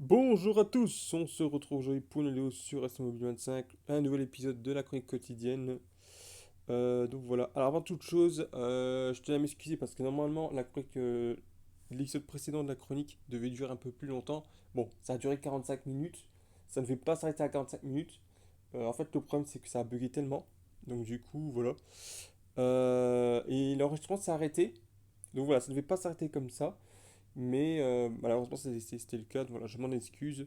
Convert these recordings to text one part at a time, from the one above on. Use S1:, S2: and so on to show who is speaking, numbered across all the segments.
S1: Bonjour à tous, on se retrouve aujourd'hui pour une vidéo sur ST Mobile 25, un nouvel épisode de la chronique quotidienne. Donc voilà, alors avant toute chose, je tenais à m'excuser parce que normalement l'épisode précédent de la chronique devait durer un peu plus longtemps. Bon, ça a duré 45 minutes, ça ne fait pas s'arrêter à 45 minutes. En fait, le problème c'est que ça a bugué tellement, donc du coup, voilà. Et l'enregistrement s'est arrêté, donc voilà, ça ne devait pas s'arrêter comme ça. Mais malheureusement, c'était le cas. Donc voilà, je m'en excuse.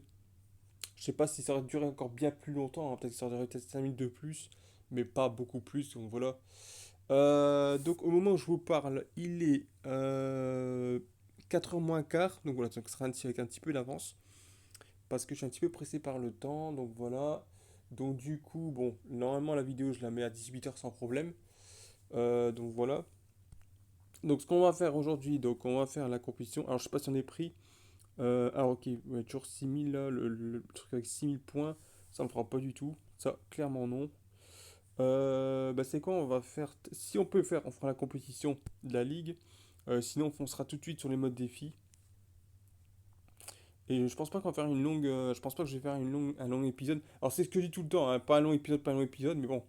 S1: Je sais pas si ça aurait duré encore bien plus longtemps, hein. Peut-être que ça aurait duré peut-être 5 minutes de plus, mais pas beaucoup plus. Donc voilà. Donc au moment où je vous parle, il est 4h moins quart. Donc voilà, donc ce sera avec un petit peu d'avance. Parce que je suis un petit peu pressé par le temps. Donc voilà. Donc du coup, bon, normalement la vidéo je la mets à 18h sans problème. Donc voilà. Donc ce qu'on va faire aujourd'hui, donc on va faire la compétition. Alors je sais pas si on est pris. Alors ok, ouais, toujours 6000 là, le truc avec 6000 points, ça me fera pas du tout. Ça, clairement non. Bah c'est quoi, on va faire... Si on peut faire, on fera la compétition de la ligue. Sinon, on foncera tout de suite sur les modes défi. Et je pense pas qu'on va faire une longue... je pense pas que je vais faire un long épisode. Alors c'est ce que je dis tout le temps, hein, pas un long épisode, pas un long épisode, mais bon.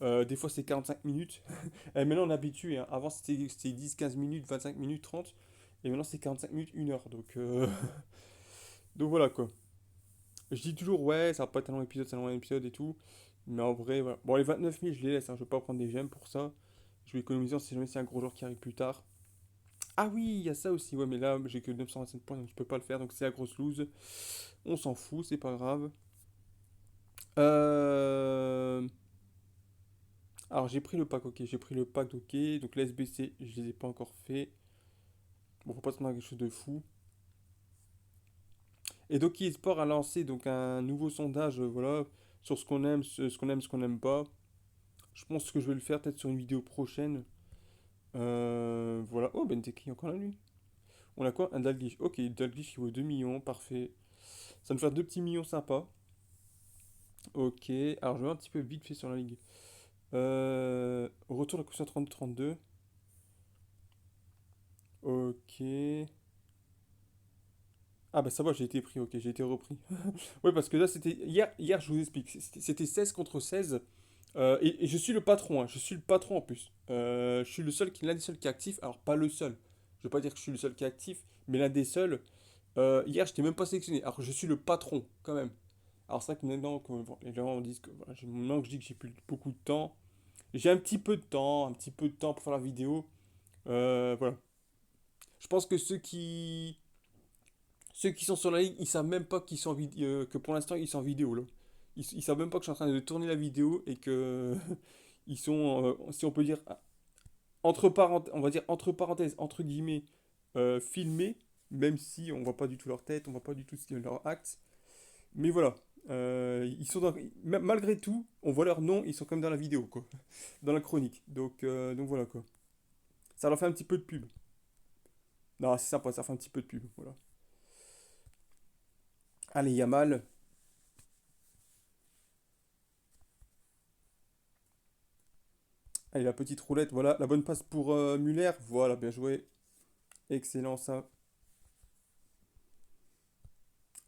S1: Des fois c'est 45 minutes. Et maintenant on est habitué, hein. Avant c'était 10-15 minutes, 25 minutes, 30. Et maintenant c'est 45 minutes, 1 heure. Donc, donc voilà quoi. Je dis toujours, ouais, ça va pas être un long épisode, c'est un long épisode et tout. Mais en vrai, voilà. Bon, les 29 000, je les laisse, hein, je vais pas prendre des gemmes pour ça. Je vais économiser, on sait jamais si c'est un gros joueur qui arrive plus tard. Ah oui, il y a ça aussi, ouais, mais là, j'ai que 927 points, donc je peux pas le faire, donc c'est la grosse lose. On s'en fout, c'est pas grave. Euh... Alors, j'ai pris le pack, ok, j'ai pris le pack, ok. Donc, les SBC, je les ai pas encore fait. Bon, faut pas s'attendre à quelque chose de fou. Et Doki Esport a lancé donc un nouveau sondage, voilà, sur ce qu'on aime, ce qu'on aime pas. Je pense que je vais le faire peut-être sur une vidéo prochaine. Voilà. Oh, Benteke, encore là, lui. On a quoi? Un Dalglish. Ok, Dalglish qui vaut 2 millions, parfait. Ça va nous faire deux petits millions sympas. Ok, alors je vais un petit peu vite fait sur la ligue. Retour à la question 32-32. Ok. Ah bah ça va, j'ai été pris, ok, j'ai été repris. Ouais, parce que là, c'était... Hier, je vous explique, c'était 16 contre 16. Et je suis le patron, hein, je suis le patron en plus. Je suis l'un des seuls qui est actif. Alors, pas le seul. Je veux pas dire que je suis le seul qui est actif, mais l'un des seuls. Hier, je n'étais même pas sélectionné. Alors, je suis le patron, quand même. Alors, c'est vrai que maintenant, bon, les gens disent que voilà, maintenant que je dis que j'ai plus beaucoup de temps, j'ai un petit peu de temps pour faire la vidéo. Voilà. Je pense que ceux qui sont sur la ligne, ils savent même pas qu'ils sont que pour l'instant, ils sont en vidéo, là. Ils savent même pas que je suis en train de tourner la vidéo et que ils sont, si on peut dire, on va dire entre parenthèses, entre guillemets, filmés, même si on voit pas du tout leur tête, on voit pas du tout leur acte. Mais voilà, ils sont malgré tout, on voit leur nom, ils sont comme dans la vidéo, quoi, dans la chronique. Donc voilà, quoi. Ça leur fait un petit peu de pub. Non, c'est sympa, ça fait un petit peu de pub, voilà. Allez, Yamal. Allez, la petite roulette, voilà. La bonne passe pour Muller. Voilà, bien joué. Excellent, ça.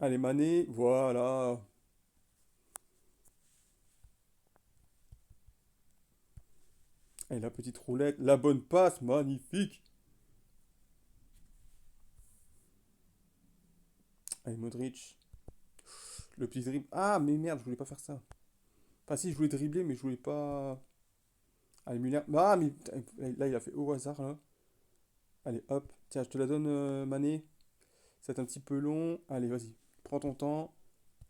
S1: Allez, Mané, voilà. Allez, la petite roulette. La bonne passe, magnifique. Allez, Modric. Le petit dribble. Ah, mais merde, je voulais pas faire ça. Enfin, si, je voulais dribbler, mais je voulais pas. Allez, Muller. Ah, mais putain, là, il a fait au hasard, là. Allez, hop. Tiens, je te la donne, Mané. Ça va être un petit peu long. Allez, vas-y. Prends ton temps.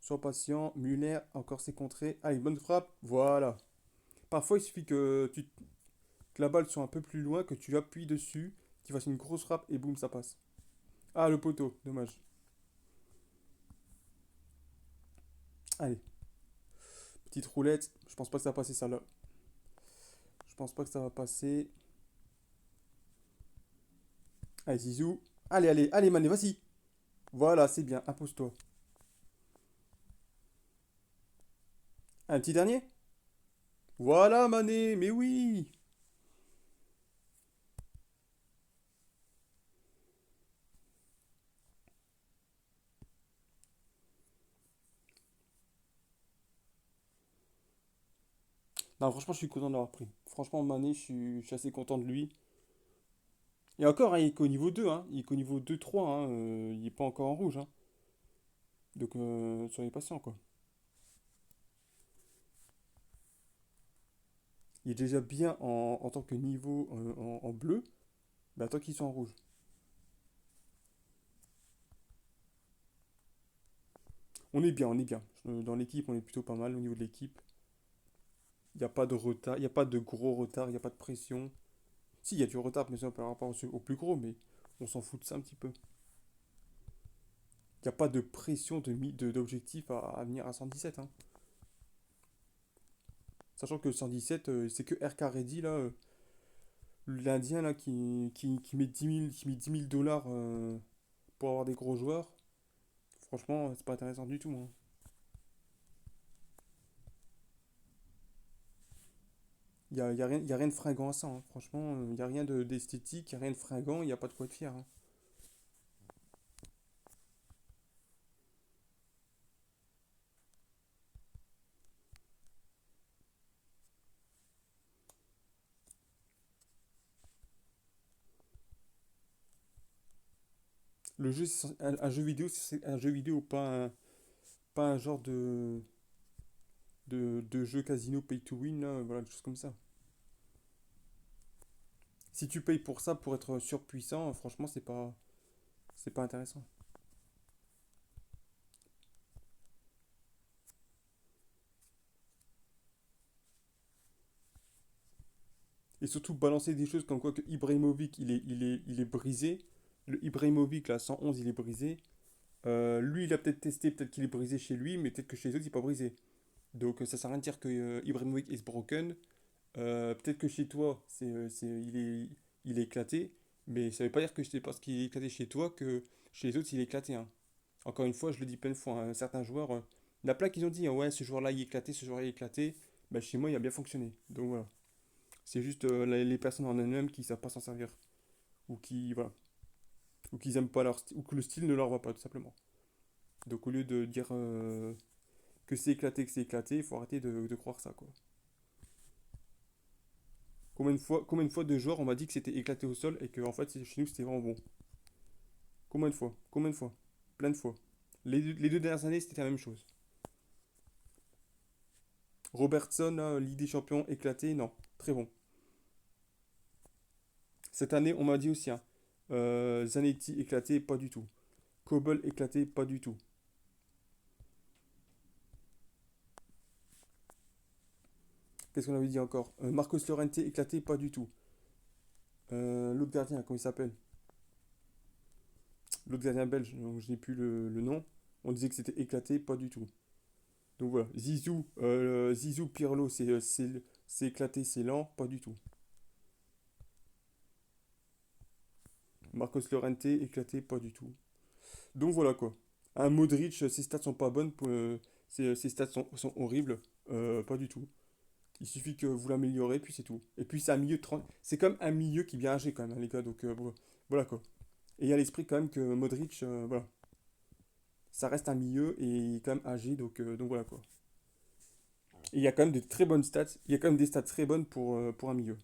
S1: Sois patient. Muller, encore ses contrées. Allez, bonne frappe. Voilà. Parfois, il suffit que la balle soit un peu plus loin, que tu appuies dessus, qu'il fasse une grosse frappe et boum, ça passe. Ah, le poteau. Dommage. Allez. Petite roulette. Je pense pas que ça va passer, ça là. Je pense pas que ça va passer. Allez, Zizou. Allez, allez, allez, Mané, vas-y. Voilà, c'est bien. Impose-toi. Un petit dernier. Voilà, Mané. Mais oui. Non, franchement, je suis content de l'avoir pris. Franchement, Mané, je suis assez content de lui. Et encore, hein, il est qu'au niveau 2, hein. Il est qu'au niveau 2-3, hein. Il n'est pas encore en rouge, hein. Donc, soyez patient, quoi. Il est déjà bien en tant que niveau en bleu, mais attends qu'il soit en rouge. On est bien, on est bien. Dans l'équipe, on est plutôt pas mal au niveau de l'équipe. Il n'y a pas de retard, il n'y a pas de gros retard, il n'y a pas de pression. Si, il y a du retard, bien sûr, par rapport au plus gros, mais on s'en fout de ça un petit peu. Il n'y a pas de pression d'objectif à venir à 117, hein. Sachant que 117, c'est que RK Reddy, là, l'Indien, là, qui met 10 000, qui met 10 000 dollars pour avoir des gros joueurs. Franchement, c'est pas intéressant du tout, hein. Y a rien de fringant à ça, hein. Franchement, il n'y a rien d'esthétique, il n'y a rien de fringant, il n'y a pas de quoi être fier, hein. Le jeu, un jeu vidéo, c'est un jeu vidéo, pas un genre de jeu casino pay to win, là, voilà, des choses comme ça. Si tu payes pour ça, pour être surpuissant, franchement, c'est pas intéressant. Et surtout, balancer des choses comme quoi que Ibrahimovic, il est brisé. Le Ibrahimovic, là, 111, il est brisé. Lui, il a peut-être testé, peut-être qu'il est brisé chez lui, mais peut-être que chez les autres, il n'est pas brisé. Donc, ça sert à rien de dire que Ibrahimovic is broken. Peut-être que chez toi, il est éclaté, mais ça veut pas dire que c'est parce qu'il est éclaté chez toi que chez les autres, il est éclaté, hein. Encore une fois, je le dis plein de fois, hein, certains joueurs, il y en a plein qui ont dit, hein, ouais, ce joueur-là, il est éclaté, ce joueur-là, il est éclaté. Bah, chez moi, il a bien fonctionné. Donc voilà. C'est juste les personnes en elles-mêmes qui savent pas s'en servir. Ou qui, voilà. Ou qu'ils aiment pas leur style, ou que le style ne leur va pas, tout simplement. Donc au lieu de dire que c'est éclaté, il faut arrêter de croire ça, quoi. Combien de fois de joueurs on m'a dit que c'était éclaté au sol et que en fait chez nous c'était vraiment bon. Combien de fois? Combien de fois? Plein de fois. Les deux dernières années c'était la même chose. Robertson, là, Ligue des Champions éclaté, non. Très bon. Cette année on m'a dit aussi, hein. Zanetti éclaté, pas du tout. Kobel éclaté, pas du tout. Qu'est-ce qu'on avait dit encore? Marcos Llorente éclaté, pas du tout. L'autre gardien, comment il s'appelle? L'autre gardien belge, donc je n'ai plus le nom. On disait que c'était éclaté, pas du tout. Donc voilà, Zizou Pirlo, c'est éclaté, c'est lent, pas du tout. Marcos Llorente, éclaté, pas du tout. Donc voilà quoi. Un Modric, ses stats sont pas bonnes, ses stats sont horribles, pas du tout. Il suffit que vous l'améliorez, puis c'est tout. Et puis c'est un milieu de 30. C'est comme un milieu qui est bien âgé quand même, hein, les gars, donc voilà quoi. Et il y a l'esprit quand même que Modric, voilà, ça reste un milieu et il est quand même âgé, donc voilà quoi. Et il y a quand même des très bonnes stats, il y a quand même des stats très bonnes pour un milieu.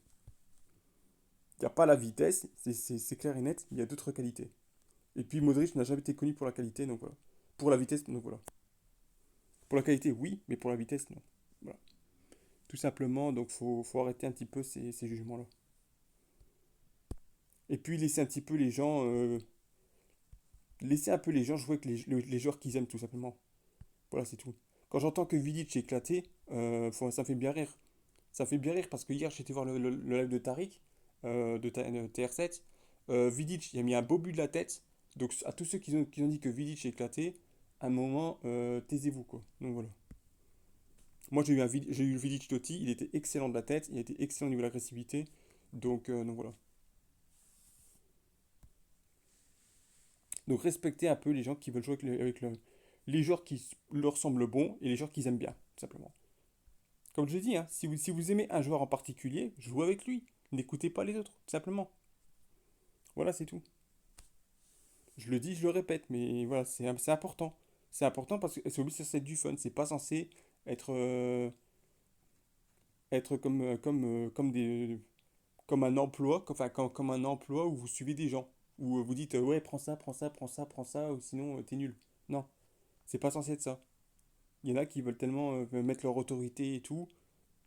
S1: Il n'y a pas la vitesse, c'est clair et net, il y a d'autres qualités. Et puis Modric n'a jamais été connu pour la qualité, donc voilà. Pour la vitesse, donc voilà. Pour la qualité, oui, mais pour la vitesse, non. Voilà. Tout simplement, donc faut arrêter un petit peu ces jugements-là. Et puis laisser un petit peu les gens, laisser un peu les gens jouer avec les joueurs qu'ils aiment, tout simplement. Voilà, c'est tout. Quand j'entends que Vidic est éclaté, ça me fait bien rire. Ça me fait bien rire parce que hier j'étais voir le live de Tariq, de TR7. Vidic, il a mis un beau but de la tête. Donc à tous ceux qui ont dit que Vidic est éclaté, à un moment, taisez-vous quoi. Donc voilà. Moi j'ai eu le Vidic Totti, il était excellent de la tête, il était excellent au niveau de l'agressivité. Donc voilà. Donc respectez un peu les gens qui veulent jouer les joueurs qui leur semblent bons et les joueurs qu'ils aiment bien, tout simplement. Comme je l'ai dit, hein, si vous aimez un joueur en particulier, jouez avec lui. N'écoutez pas les autres, tout simplement. Voilà, c'est tout. Je le dis, je le répète, mais voilà, c'est important. C'est important parce que c'est censé être du fun, c'est pas censé être être comme un emploi, comme un emploi où vous suivez des gens, où vous dites ouais, prends ça, prends ça, prends ça, prends ça, ou sinon t'es nul. Non, c'est pas censé être ça. Il y en a qui veulent tellement mettre leur autorité et tout,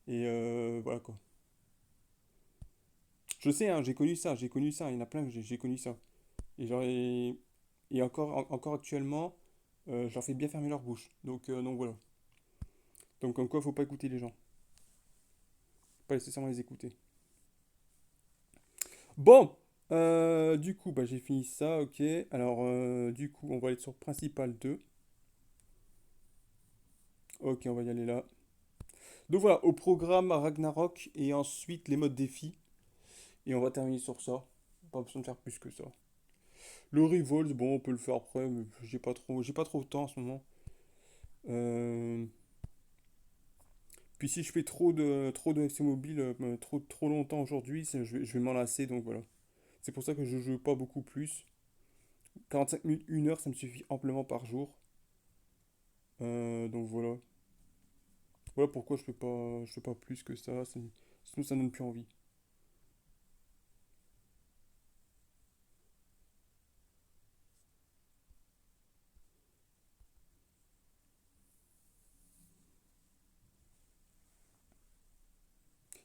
S1: et voilà quoi. Je sais, hein, j'ai connu ça, il y en a plein que j'ai connu ça. Et, et encore actuellement, je leur fais bien fermer leur bouche. Donc voilà. Donc comme quoi, faut pas écouter les gens. Pas nécessairement les écouter. Bon, du coup, bah, j'ai fini ça, ok. Alors, du coup, on va aller sur Principal 2. Ok, on va y aller là. Donc voilà, au programme Ragnarok et ensuite les modes défi. Et on va terminer sur ça. Pas besoin de faire plus que ça. Le Revolt, bon, on peut le faire après, mais j'ai pas trop de temps en ce moment. Euh, Puis si je fais trop de FC Mobile, trop longtemps aujourd'hui, je vais m'en lasser, donc voilà. C'est pour ça que je joue pas beaucoup plus. 45 minutes, 1 heure, ça me suffit amplement par jour. Donc voilà. Voilà pourquoi je fais pas plus que ça. Sinon ça donne plus envie.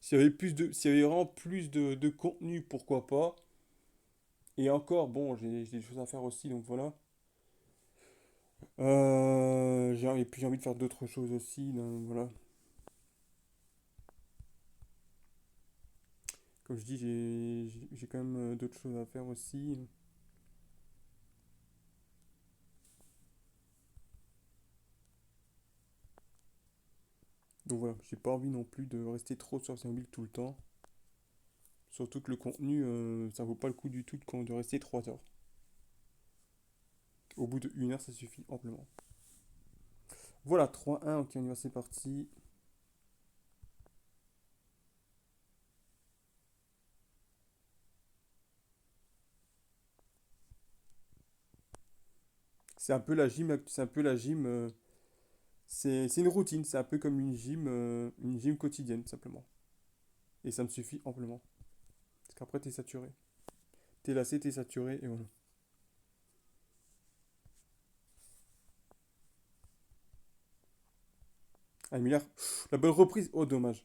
S1: S'il y avait vraiment plus de contenu, pourquoi pas. Et encore, bon, j'ai des choses à faire aussi, donc voilà. Et puis j'ai envie de faire d'autres choses aussi, donc voilà. Comme je dis, j'ai quand même d'autres choses à faire aussi. Donc voilà, j'ai pas envie non plus de rester trop sur ces mobiles tout le temps. Surtout que le contenu, ça vaut pas le coup du tout de rester 3 heures. Au bout de 1 heure, ça suffit amplement. Voilà, 3-1, ok, on y va, c'est parti. C'est un peu la gym, c'est une routine, c'est un peu comme une gym quotidienne, simplement. Et ça me suffit amplement. Parce qu'après, t'es saturé. T'es lassé, t'es saturé, et voilà. Ah, Miller, la bonne reprise, oh dommage.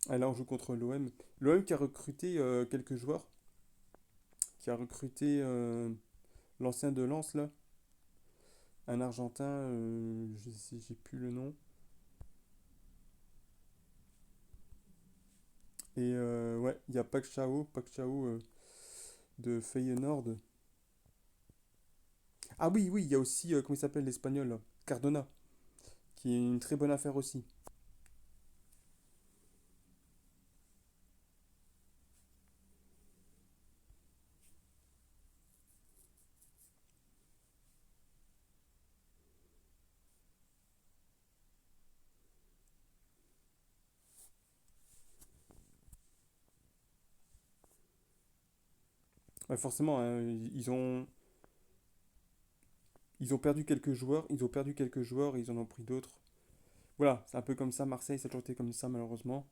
S1: Ah, là, on joue contre l'OM. L'OM qui a recruté quelques joueurs, qui a recruté l'ancien de Lens, là, un Argentin, je sais, j'ai plus le nom. Et ouais, il y a Pac Chao de Feyenoord. Ah oui, oui, il y a aussi, comment il s'appelle l'espagnol, là, Cardona, qui est une très bonne affaire aussi. Ouais, forcément, hein, ils ont perdu quelques joueurs, ils ont perdu quelques joueurs, ils en ont pris d'autres. Voilà, c'est un peu comme ça, Marseille, ça a toujours été comme ça, malheureusement.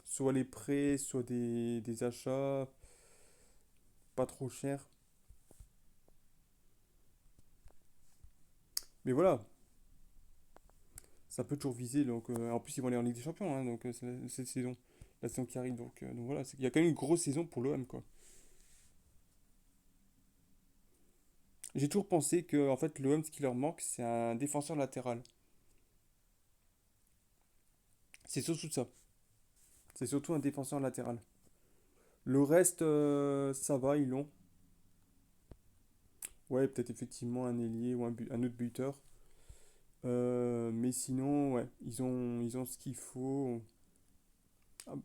S1: Soit les prêts, soit des achats pas trop chers. Mais voilà, ça peut toujours viser. Donc, en plus, ils vont aller en Ligue des Champions, hein, donc c'est cette saison. La saison qui arrive, donc voilà, il y a quand même une grosse saison pour l'OM, quoi. J'ai toujours pensé que, en fait, l'OM, ce qui leur manque, c'est un défenseur latéral. C'est surtout ça. C'est surtout un défenseur latéral. Le reste, ça va, ils l'ont. Ouais, peut-être effectivement un ailier ou un autre buteur. Mais sinon, ouais, ils ont ce qu'il faut. Ah,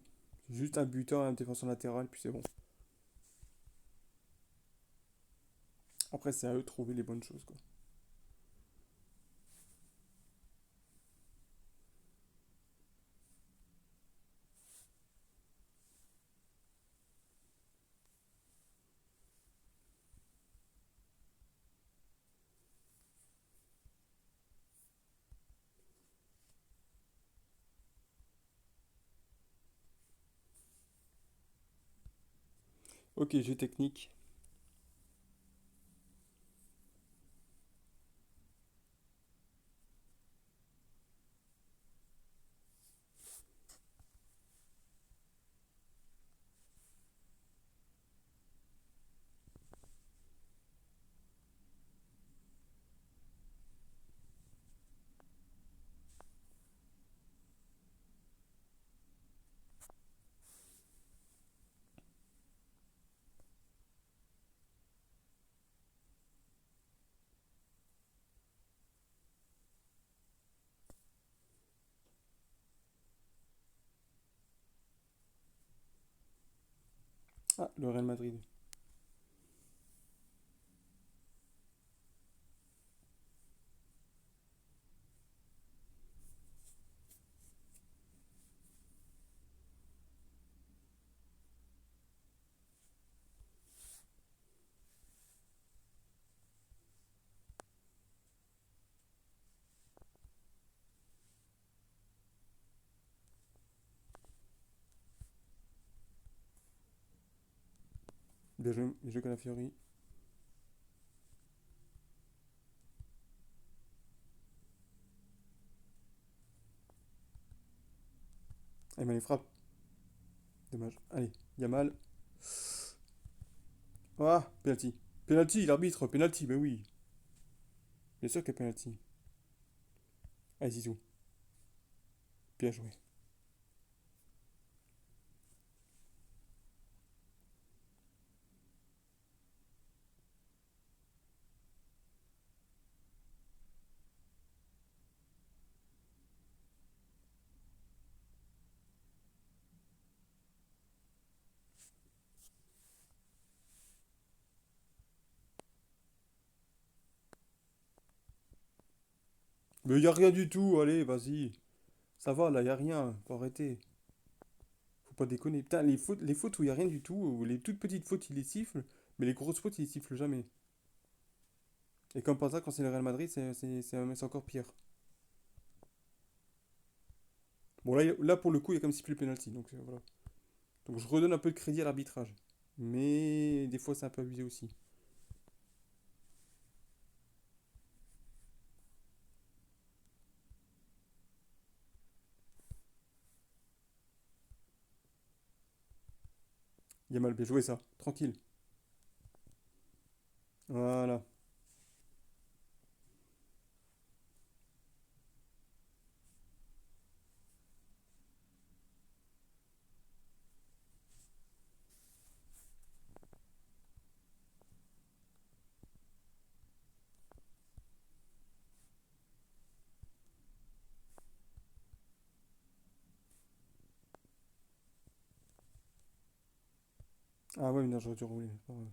S1: juste un buteur et un défenseur latéral, puis c'est bon. Après, c'est à eux de trouver les bonnes choses, quoi. Ok, jeu technique. Ah, le Real Madrid. Bien joué Calafiori. Ah, il m'a les frappe. Dommage. Allez, Yamal. Ah, penalty. Penalty, l'arbitre, penalty, bah oui. Bien sûr qu'il y a penalty. Allez, Zizou. Bien joué. Mais y a rien du tout, allez, vas-y. Ça va, là, y a rien. Faut arrêter. Faut pas déconner. Putain, les fautes où y a rien du tout, ou les toutes petites fautes, il les siffle, mais les grosses fautes, il les siffle jamais. Et comme par ça, quand c'est le Real Madrid, c'est encore pire. Bon, là, pour le coup, il y a comme sifflé le penalty, donc voilà. Donc je redonne un peu de crédit à l'arbitrage. Mais des fois, c'est un peu abusé aussi. Il a mal bien joué ça. Tranquille. Voilà. Ah ouais, mais non, j'aurais dû rouler. C'est pas grave.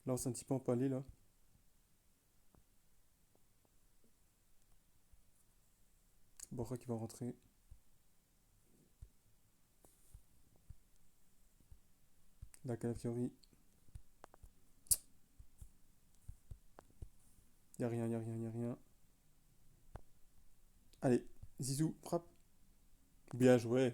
S1: Là, on s'est un petit peu empalé, là. Borja qui va rentrer. La Calafiori. Y a rien, y a rien, y a rien. Allez, Zizou, frappe. Bien joué.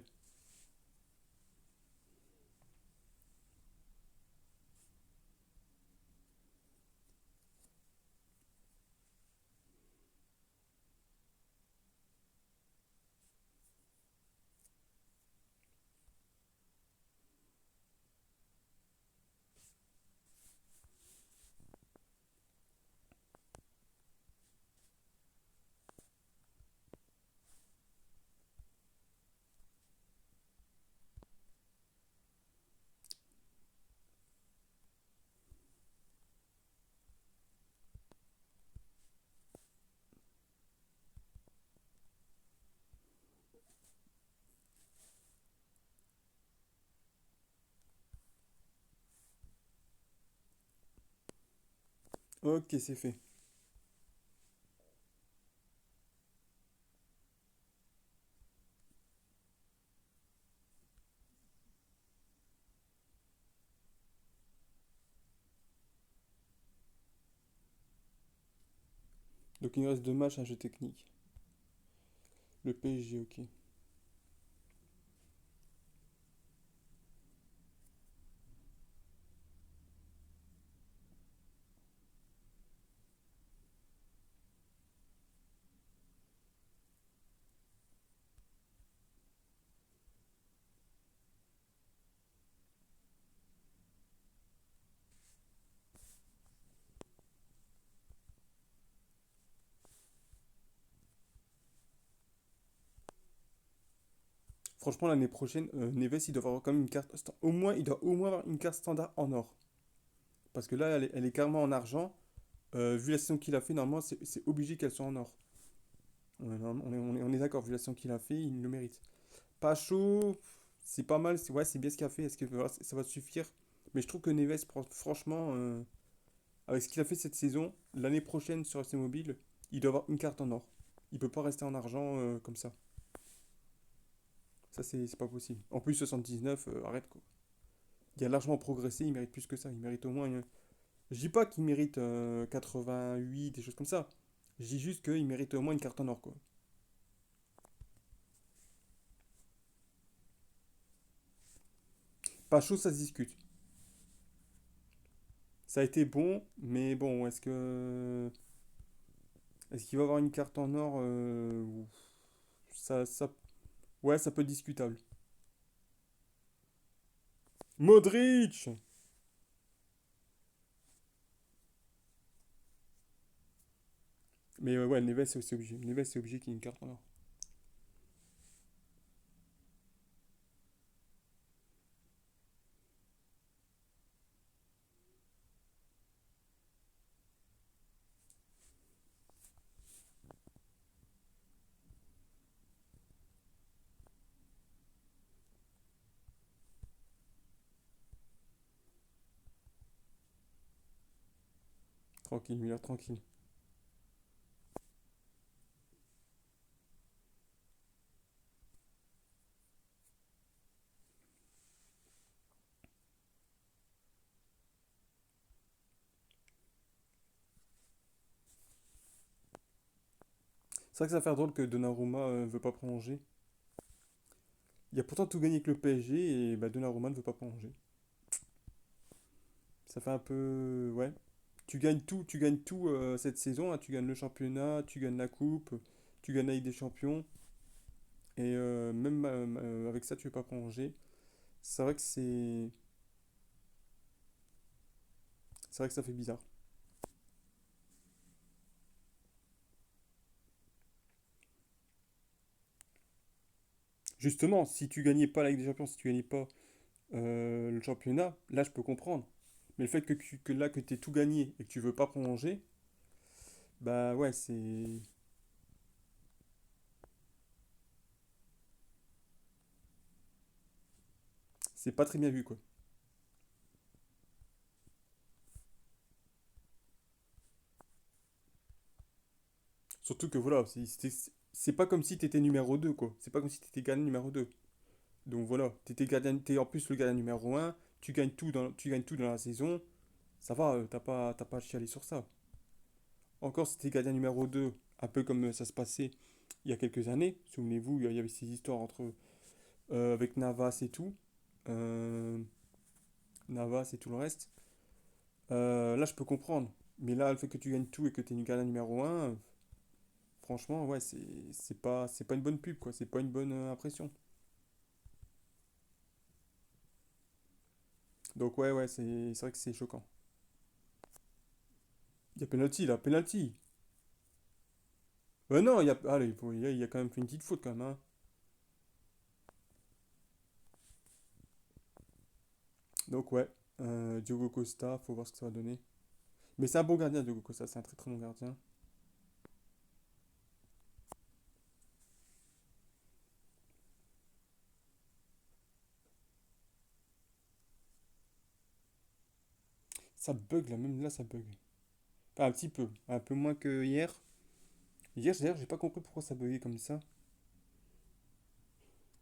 S1: Ok, c'est fait. Donc il nous reste deux matchs, un jeu technique. Le PSG, ok. Franchement, l'année prochaine, Neves, il doit avoir quand même une carte. Au moins, il doit au moins avoir une carte standard en or. Parce que là, elle est carrément en argent. Vu la saison qu'il a fait, normalement, c'est obligé qu'elle soit en or. On est d'accord, vu la saison qu'il a fait, il le mérite. Pas chaud, c'est pas mal. Ouais, c'est bien ce qu'il a fait. Est-ce que voilà, ça va suffire? Mais je trouve que Neves, franchement, avec ce qu'il a fait cette saison, l'année prochaine sur AC Mobile, il doit avoir une carte en or. Il peut pas rester en argent comme ça. Ça, c'est pas possible. En plus, 79, arrête quoi. Il a largement progressé, il mérite plus que ça. Il mérite au moins. Je dis pas qu'il mérite 88, des choses comme ça. Je dis juste qu'il mérite au moins une carte en or quoi. Pas chaud, ça se discute. Ça a été bon, mais bon, est-ce qu'il va avoir une carte en or ouais, ça peut être discutable. Modric! Mais ouais, Neves, c'est aussi obligé. Neves, c'est obligé qu'il y ait une carte en or. Tranquille, Miller, tranquille. C'est vrai que ça va faire drôle que Donnarumma veut pas prolonger. Il a pourtant tout gagné avec le PSG et bah, Donnarumma ne veut pas prolonger. Ça fait un peu. Ouais. Tu gagnes tout cette saison, hein. Tu gagnes le championnat, tu gagnes la coupe, tu gagnes la Ligue des Champions. Et même avec ça, tu veux pas prolonger. C'est vrai que c'est vrai que ça fait bizarre. Justement, si tu gagnais pas la Ligue des Champions, si tu gagnais pas le championnat, là je peux comprendre. Mais le fait que là que tu tout gagné et que tu veux pas prolonger, bah ouais, c'est pas très bien vu quoi. Surtout que voilà, c'est pas comme si t'étais numéro 2 quoi. C'est pas comme si t'étais gardien numéro 2. Donc voilà, t'es en plus le gardien numéro un, tu gagnes tout dans la saison. Ça va, t'as pas à chialer sur ça. Encore si t'es gardien numéro 2, un peu comme ça se passait il y a quelques années. Souvenez-vous, il y avait ces histoires avec Navas et tout. Euh, Navas et tout le reste. Là, je peux comprendre. Mais là, le fait que tu gagnes tout et que tu es une gardien numéro un, franchement, ouais, c'est pas une bonne pub, quoi. C'est pas une bonne impression. Donc, ouais, ouais, c'est vrai que c'est choquant. Il y a penalty, là, penalty. Non, allez, il y a quand même fait une petite faute, quand même, hein. Donc, ouais, Diogo Costa, faut voir ce que ça va donner. Mais c'est un bon gardien, Diogo Costa, c'est un très très bon gardien. Ça bug, là, même là, ça bug. Enfin, un peu moins que hier. Hier, d'ailleurs, j'ai pas compris pourquoi ça buguait comme ça.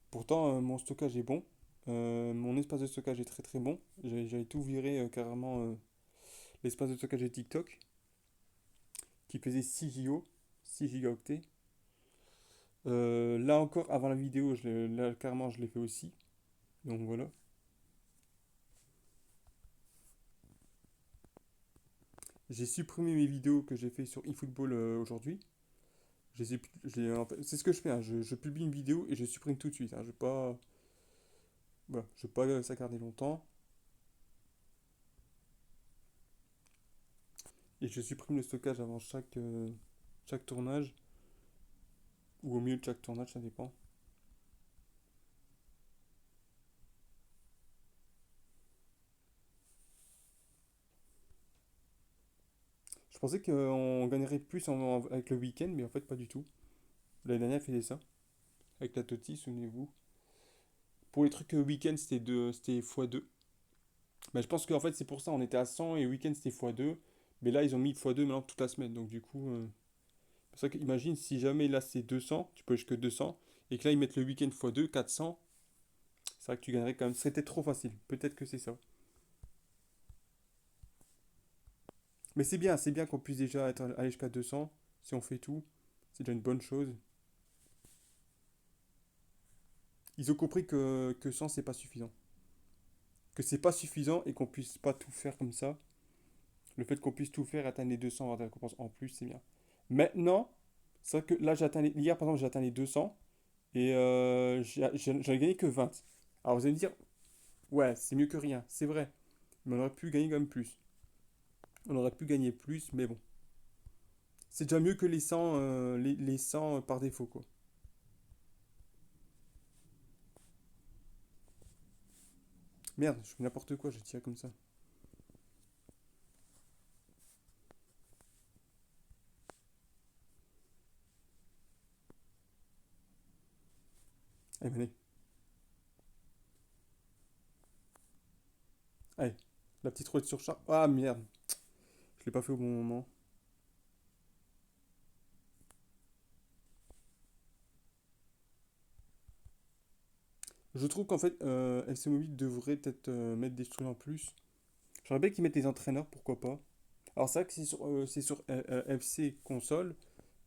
S1: Pourtant, mon stockage est bon. Mon espace de stockage est très très bon. J'avais tout viré carrément l'espace de stockage de TikTok qui faisait 6 Go, 6 gigaoctets. Là encore, avant la vidéo, là carrément je l'ai fait aussi. Donc voilà. J'ai supprimé mes vidéos que j'ai fait sur eFootball aujourd'hui. En fait, c'est ce que je fais, hein. Je publie une vidéo et je supprime tout de suite, hein. Je vais pas, voilà, je vais pas ça garder longtemps. Et je supprime le stockage avant chaque tournage. Ou au milieu de chaque tournage, ça dépend. Je pensais qu'on gagnerait plus avec le week-end, mais en fait pas du tout. L'année dernière, elle faisait ça. Avec la Toti, souvenez-vous. Pour les trucs week-end, c'était x2. Mais je pense qu'en fait, c'est pour ça, on était à 100 et week-end, c'était x2. Mais là, ils ont mis x2 maintenant toute la semaine. Donc du coup, c'est pour ça qu'imagine si jamais là c'est 200, tu peux jusque 200. Et que là, ils mettent le week-end x2, 400. C'est vrai que tu gagnerais quand même. C'était trop facile. Peut-être que c'est ça. Mais c'est bien qu'on puisse déjà aller jusqu'à 200. Si on fait tout, c'est déjà une bonne chose. Ils ont compris que 100, c'est pas suffisant. Que c'est pas suffisant et qu'on puisse pas tout faire comme ça. Le fait qu'on puisse tout faire, atteindre les 200, avoir des récompenses en plus, c'est bien. Maintenant, c'est vrai que là, hier par exemple, j'ai atteint les 200 et j'en ai gagné que 20. Alors vous allez me dire, ouais, c'est mieux que rien, c'est vrai. Mais on aurait pu gagner quand même plus. On aurait pu gagner plus, mais bon. C'est déjà mieux que les 100, les 100 par défaut, quoi. Merde, je fais n'importe quoi, je tire comme ça. Allez, venez. Allez, la petite roue de surcharge. Ah merde, je l'ai pas fait au bon moment. Je trouve qu'en fait, FC Mobile devrait peut-être mettre des trucs en plus. J'aimerais bien qu'ils mettent des entraîneurs, pourquoi pas. Alors c'est vrai que c'est sur FC console,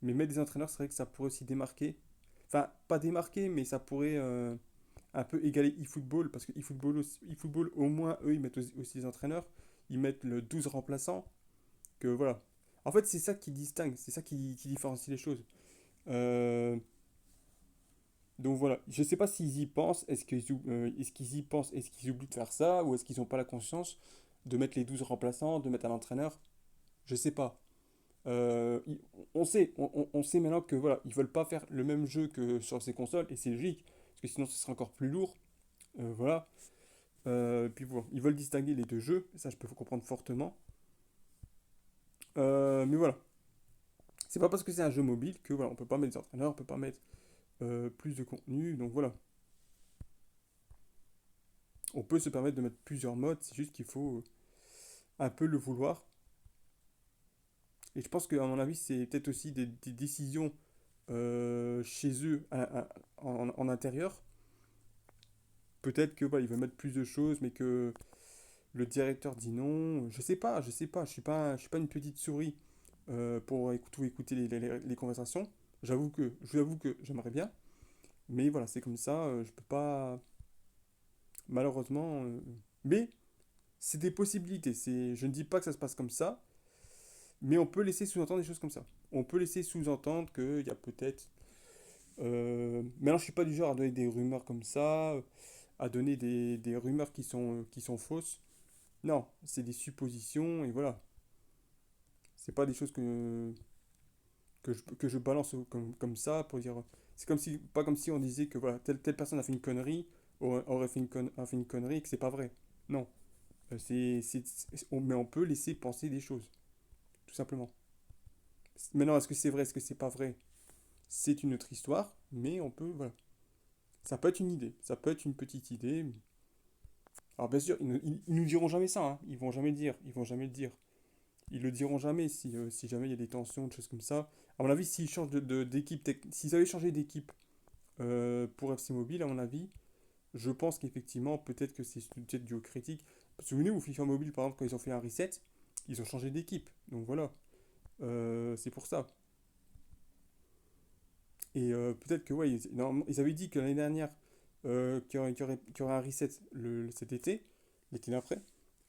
S1: mais mettre des entraîneurs, c'est vrai que ça pourrait aussi démarquer. Enfin, pas démarquer, mais ça pourrait un peu égaler eFootball, parce que eFootball, au moins, eux, ils mettent aussi des entraîneurs. Ils mettent le 12 remplaçant, que voilà. En fait, c'est ça qui distingue, c'est ça qui différencie les choses. Euh, donc voilà, je sais pas s'ils y pensent, est-ce qu'ils y pensent, est-ce qu'ils oublient de faire ça, ou est-ce qu'ils n'ont pas la conscience de mettre les 12 remplaçants, de mettre un entraîneur, je sais pas. On sait, on sait maintenant que voilà, ils veulent pas faire le même jeu que sur ces consoles, et c'est logique, parce que sinon ce serait encore plus lourd. Voilà. Puis voilà, ils veulent distinguer les deux jeux, ça je peux comprendre fortement. Mais voilà, c'est pas parce que c'est un jeu mobile que voilà, on peut pas mettre des entraîneurs, on peut pas mettre plus de contenu, donc voilà. On peut se permettre de mettre plusieurs modes, c'est juste qu'il faut un peu le vouloir. Et je pense qu'à mon avis, c'est peut-être aussi des décisions chez eux en intérieur. Peut-être que voilà, ils veulent mettre plus de choses, mais que le directeur dit non. Je sais pas. Je suis pas une petite souris pour tout écouter les conversations. Je vous avoue que j'aimerais bien, mais voilà, c'est comme ça. Je peux pas, malheureusement. Mais c'est des possibilités. Je ne dis pas que ça se passe comme ça, mais on peut laisser sous-entendre des choses comme ça. On peut laisser sous-entendre qu'il y a peut-être. Maintenant, je suis pas du genre à donner des rumeurs comme ça, à donner des rumeurs qui sont fausses. Non, c'est des suppositions et voilà. C'est pas des choses que je balance comme ça pour dire. C'est comme si, pas comme si on disait que voilà, telle personne a fait une connerie, aurait fait a fait une connerie et que c'est pas vrai. Non. Mais on peut laisser penser des choses, tout simplement. Maintenant, est-ce que c'est vrai, est-ce que c'est pas vrai? C'est une autre histoire, mais on peut, voilà. Ça peut être une idée, ça peut être une petite idée. Alors bien sûr, ils nous diront jamais ça, hein. Ils vont jamais le dire, ils vont jamais le dire. Ils le diront jamais si jamais il y a des tensions, des choses comme ça. À mon avis, s'ils changent d'équipe, s'ils avaient changé d'équipe pour FC Mobile, à mon avis, je pense qu'effectivement, peut-être que c'est peut-être dû aux critiques. Souvenez-vous, FIFA Mobile, par exemple, quand ils ont fait un reset, ils ont changé d'équipe. Donc voilà. C'est pour ça. Et peut-être que, ouais, normalement, ils avaient dit que l'année dernière, qu'il y aurait un reset cet été, l'été d'après.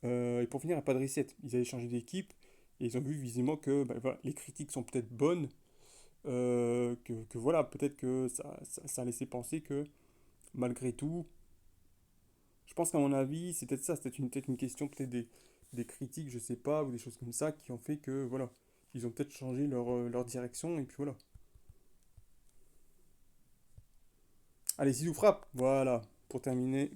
S1: Et pour finir, il n'y a pas de reset. Ils avaient changé d'équipe et ils ont vu visiblement que bah, voilà, les critiques sont peut-être bonnes. Que voilà, peut-être que ça a laissé penser que malgré tout, je pense qu'à mon avis, c'est peut-être ça, c'était peut-être une question, peut-être des critiques, je sais pas, ou des choses comme ça, qui ont fait que, voilà, ils ont peut-être changé leur direction, et puis voilà. Allez, Zizou frappe, voilà, pour terminer.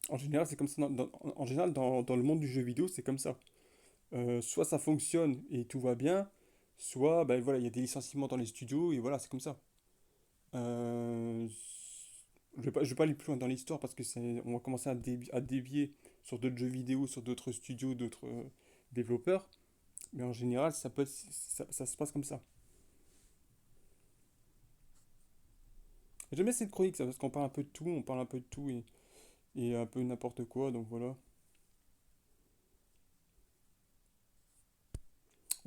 S1: En général, c'est comme ça, en général, dans le monde du jeu vidéo, c'est comme ça. Soit ça fonctionne et tout va bien, soit, ben voilà, il y a des licenciements dans les studios, et voilà, c'est comme ça. Euh, je vais pas aller plus loin dans l'histoire parce que on va commencer à dévier sur d'autres jeux vidéo, sur d'autres studios, d'autres développeurs. Mais en général, ça se passe comme ça. J'aime bien cette chronique, ça, parce qu'on parle un peu de tout, on parle un peu de tout et un peu n'importe quoi, donc voilà.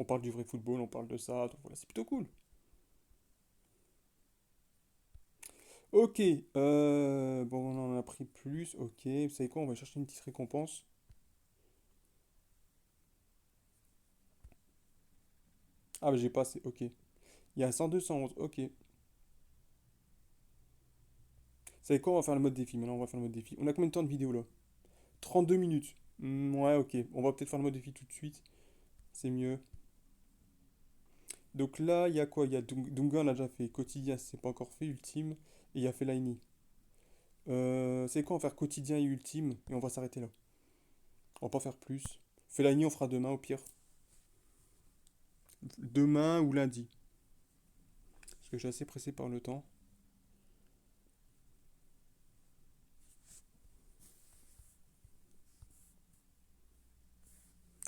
S1: On parle du vrai football, on parle de ça, donc voilà, c'est plutôt cool. Ok, bon, on en a pris plus, ok. Vous savez quoi, on va chercher une petite récompense. Ah, bah j'ai pas assez, ok. Il y a 102, 111, ok. Vous savez quoi, on va faire le mode défi, maintenant on va faire le mode défi. On a combien de temps de vidéo là? 32 minutes. Ouais, ok. On va peut-être faire le mode défi tout de suite. C'est mieux. Donc là, il y a quoi? Il y a Dunga, on a déjà fait. Quotidien, c'est pas encore fait. Ultime. Et il y a Fellaini. C'est quoi? On va faire quotidien et ultime. Et on va s'arrêter là. On va pas faire plus. Fellaini, on fera demain au pire. Demain ou lundi. Parce que je suis assez pressé par le temps.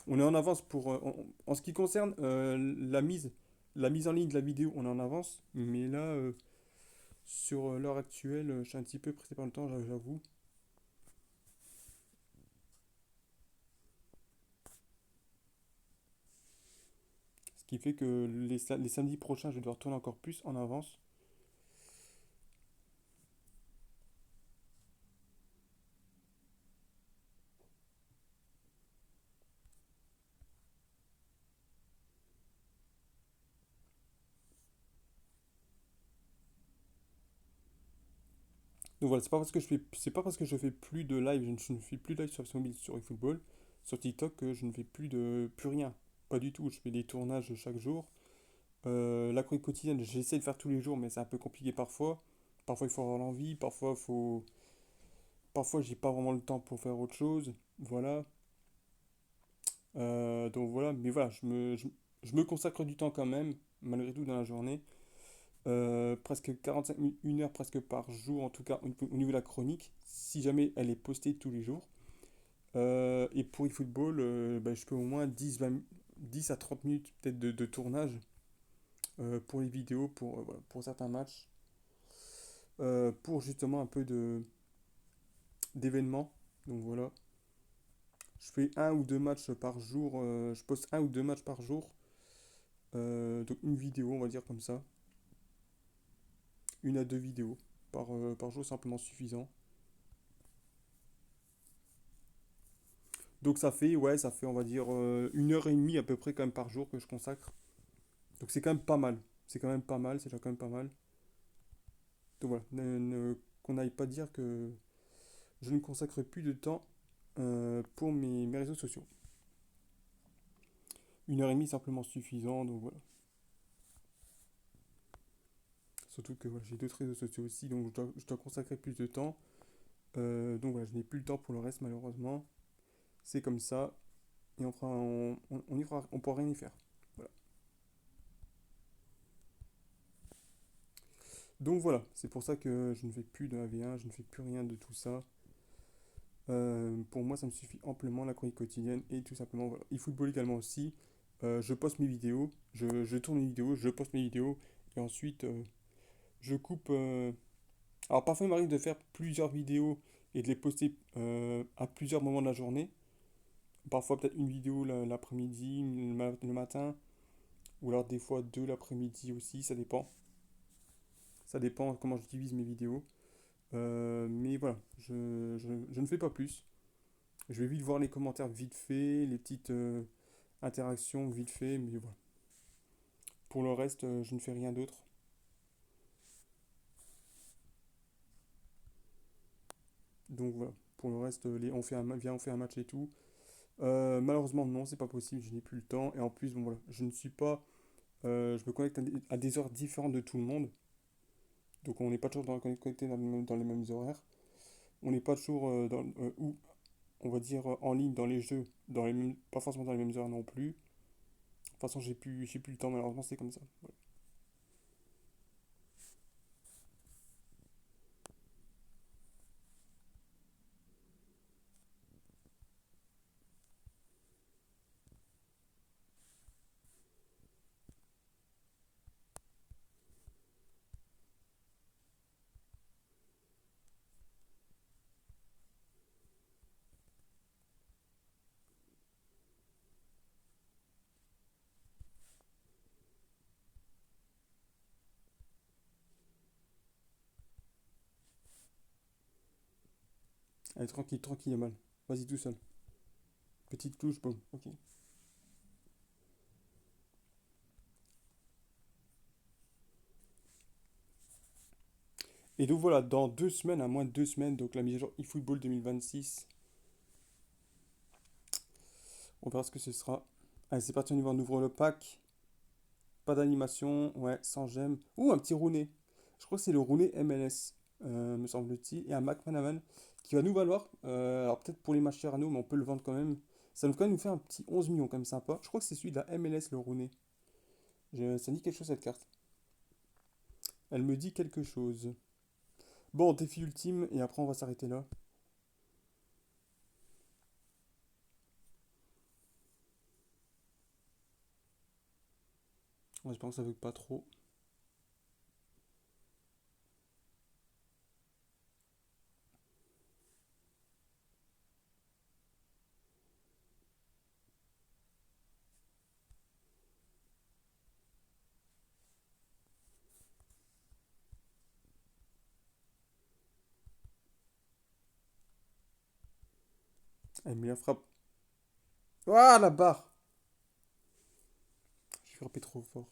S1: On est en avance pour. En ce qui concerne la mise en ligne de la vidéo, on est en avance. Mais là, sur l'heure actuelle, je suis un petit peu pressé par le temps, j'avoue. Ce qui fait que les samedis prochains, je vais devoir tourner encore plus en avance. Donc voilà, c'est pas parce que je fais plus de live, je ne fais plus de live sur mobile, sur eFootball, sur TikTok, que je ne fais plus rien. Pas du tout. Je fais des tournages chaque jour. La chronique quotidienne, j'essaie de faire tous les jours, mais c'est un peu compliqué parfois. Parfois, il faut avoir l'envie. Parfois, j'ai pas vraiment le temps pour faire autre chose. Voilà. Donc voilà. Mais voilà, je me consacre du temps quand même, malgré tout, dans la journée. Presque 45 minutes, 1 heure presque par jour, en tout cas au niveau de la chronique, si jamais elle est postée tous les jours. Et pour eFootball, bah, je fais au moins 10 à 30 minutes peut-être de tournage pour les vidéos, voilà, pour certains matchs, pour justement un peu d'événements. Donc voilà, je fais un ou deux matchs par jour, je poste un ou deux matchs par jour, donc une vidéo, on va dire comme ça, 1 à 2 vidéos par jour, simplement suffisant. Donc ça fait, on va dire, 1 heure et demie à peu près quand même par jour que je consacre. Donc c'est quand même pas mal. C'est quand même pas mal, c'est déjà quand même pas mal. Donc voilà, qu'on n'aille pas dire que je ne consacre plus de temps pour mes réseaux sociaux. 1 heure et demie simplement suffisant, donc voilà. Surtout que voilà, j'ai d'autres réseaux sociaux aussi, donc je dois consacrer plus de temps. Donc voilà, je n'ai plus le temps pour le reste malheureusement. C'est comme ça, et on pourra rien y faire. Voilà. Donc voilà, c'est pour ça que je ne fais plus de AV1, je ne fais plus rien de tout ça. Pour moi, ça me suffit amplement la chronique quotidienne et tout simplement, voilà. eFootball également aussi. Je poste mes vidéos, je tourne mes vidéos, je poste mes vidéos et ensuite je coupe. Alors parfois, il m'arrive de faire plusieurs vidéos et de les poster à plusieurs moments de la journée. Parfois, peut-être une vidéo l'après-midi, le matin, ou alors des fois deux l'après-midi aussi, ça dépend. Ça dépend comment je divise mes vidéos. Mais voilà, je ne fais pas plus. Je vais vite voir les commentaires vite fait, les petites interactions vite fait, mais voilà. Pour le reste, je ne fais rien d'autre. Donc voilà. Pour le reste, on fait un match et tout. Malheureusement, non, c'est pas possible, je n'ai plus le temps. Et en plus, bon voilà, je ne suis pas. Je me connecte à des heures différentes de tout le monde. Donc on n'est pas toujours connecté dans les mêmes horaires. On n'est pas toujours où, on va dire, en ligne dans les jeux, pas forcément dans les mêmes heures non plus. De toute façon, j'ai plus le temps, malheureusement, c'est comme ça. Voilà. Allez, tranquille, tranquille, Yamal. Vas-y tout seul. Petite touche, boum. Ok. Et donc voilà, dans 2 semaines, à moins de 2 semaines, donc la mise à jour eFootball 2026, on verra ce que ce sera. Allez, c'est parti, on ouvre le pack. Pas d'animation, ouais, sans gemme. Ouh, un petit Rooney. Je crois que c'est le Rooney MLS, me semble-t-il. Et un McManaman qui va nous valoir, alors peut-être pour les matchs à nous, mais on peut le vendre quand même. Ça nous quand même nous fait un petit 11 millions, quand même sympa. Je crois que c'est celui de la MLS, le Rooney. Ça me dit quelque chose cette carte. Elle me dit quelque chose. Bon, défi ultime, et après on va s'arrêter là. Ouais, je pense que ça veut pas trop. Elle met la frappe. Ah, la barre! J'ai frappé trop fort.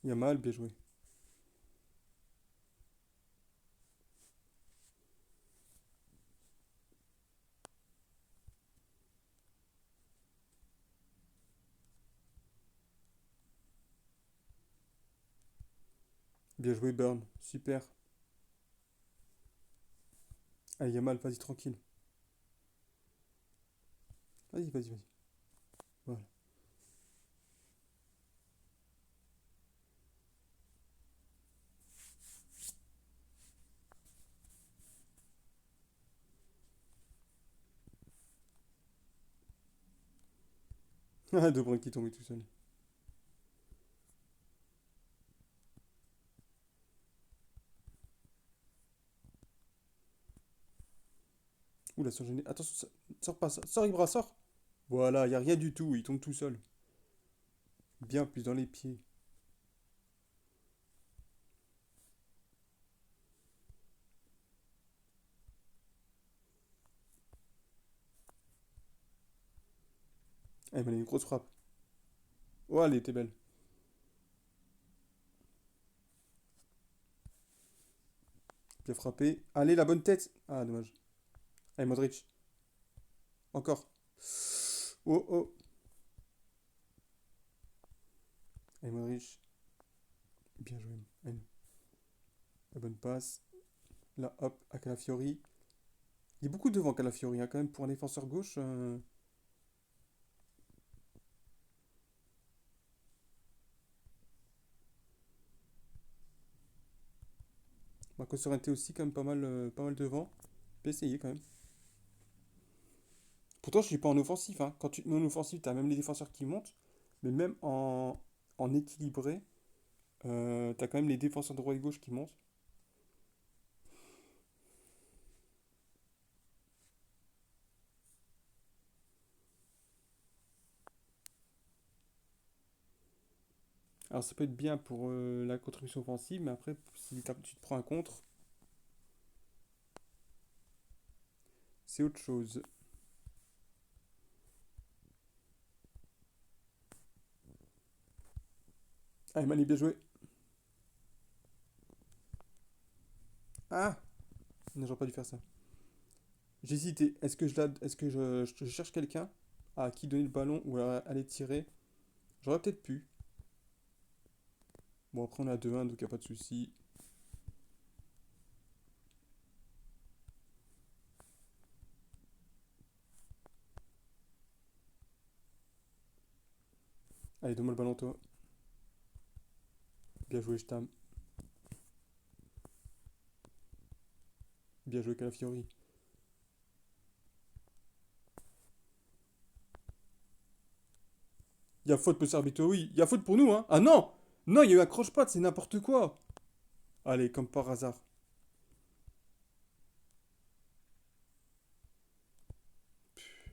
S1: Il y a mal, bien joué. Bien joué, Burn. Super. Allez, Yamal, vas-y, tranquille. Vas-y, vas-y, vas-y. Voilà. Ah, De Bruyne qui tombe tout seul. Oula, sans gêner. Attention, sors pas, sors Ibra, sors. Voilà, il a rien du tout, il tombe tout seul. Bien plus dans les pieds. Eh, mais elle a une grosse frappe. Oh, elle était belle. Bien frappé. Allez, la bonne tête. Ah, dommage. Allez, Modric. Encore. Oh, oh. Allez, Modric. Bien joué. Allez, la bonne passe. Là, hop, à Calafiori. Il y a beaucoup devant Calafiori, hein, quand même, pour un défenseur gauche. Marco Sorrente aussi, quand même, pas mal devant. Peut essayer, quand même. Pourtant, je suis pas en offensif, hein. Quand tu te mets en offensif, tu as même les défenseurs qui montent. Mais même en équilibré, tu as quand même les défenseurs de droite et gauche qui montent. Alors, ça peut être bien pour la contribution offensive, mais après, si tu te prends un contre, c'est autre chose. Allez, Mani, bien joué. Ah! Non, j'aurais pas dû faire ça. J'hésitais. Est-ce que je cherche quelqu'un à qui donner le ballon ou à aller tirer? J'aurais peut-être pu. Bon, après, on a 2-1, donc y a pas de souci. Allez, donne-moi le ballon, toi. Bien joué, Stam. Bien joué, Calafiori. Il y a faute, monsieur arbitre, oui. Il y a faute pour nous, hein. Ah non! Non, il y a eu un croche-patte, c'est n'importe quoi. Allez, comme par hasard.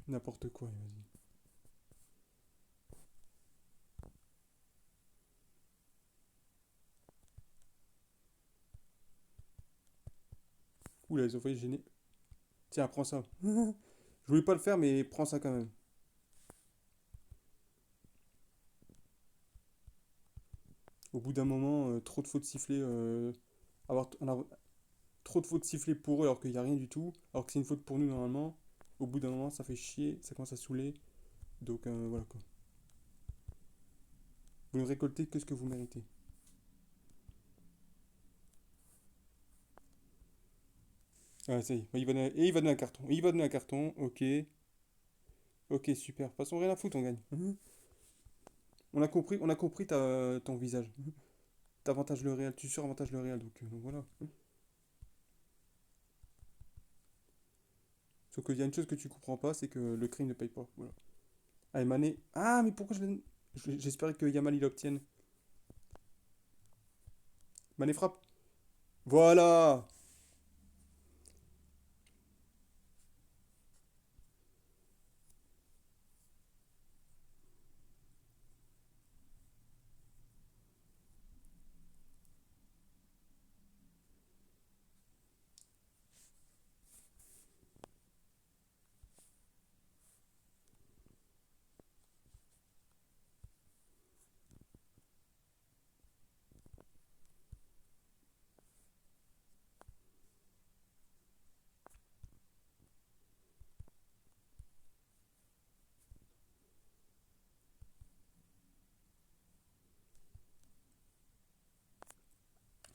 S1: N'importe quoi, vas-y. Ouh là, ils ont failli gêner. Tiens, prends ça. Je voulais pas le faire, mais prends ça quand même. Au bout d'un moment, trop de fautes sifflées. Trop de fautes sifflées pour eux alors qu'il n'y a rien du tout. Alors que c'est une faute pour nous normalement. Au bout d'un moment, ça fait chier, ça commence à saouler. Donc voilà quoi. Vous ne récoltez que ce que vous méritez. Ah, ça y est, et il va donner un carton. Il va donner un carton, ok. Ok, super. De toute façon, rien à foutre, on gagne. On a compris ton visage. T'avantages le Real, tu suravantages le Real, donc voilà. Sauf qu'il y a une chose que tu comprends pas, c'est que le crime ne paye pas. Voilà. Allez, Mané. Ah, mais pourquoi je l'ai. J'espérais que Yamal il l'obtienne. Mané frappe. Voilà!